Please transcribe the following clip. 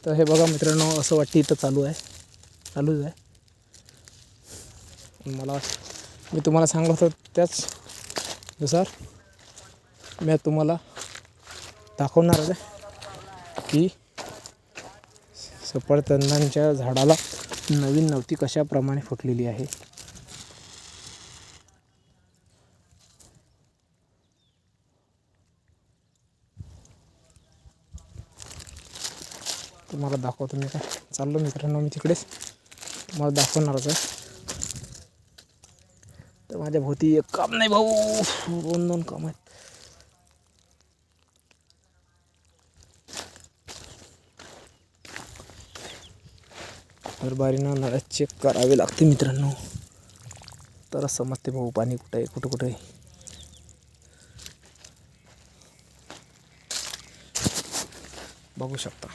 तर हे बघा मित्रांनो, असं वाटतं इथं चालूच आहे. मी तुम्हाला सांगत होतो त्याच नुसार मी तुम्हाला दाखवणार आहे की सफरचंदांच्या झाडाला नवीन नवती कशाप्रमाणे फुटलेली आहे. तुम्हाला दाखवतो मी. काय चाललो मित्रांनो, मी तिकडेच तुम्हाला दाखवणारच आहे. तर माझ्या भोवती एक काम नाही भाऊ, दोन काम आहेत. हर बारीनं नळ्या चेक करावे लागते मित्रांनो, तर समजते भाऊ पाणी कुठं आहे, कुठं आहे. बघू शकता.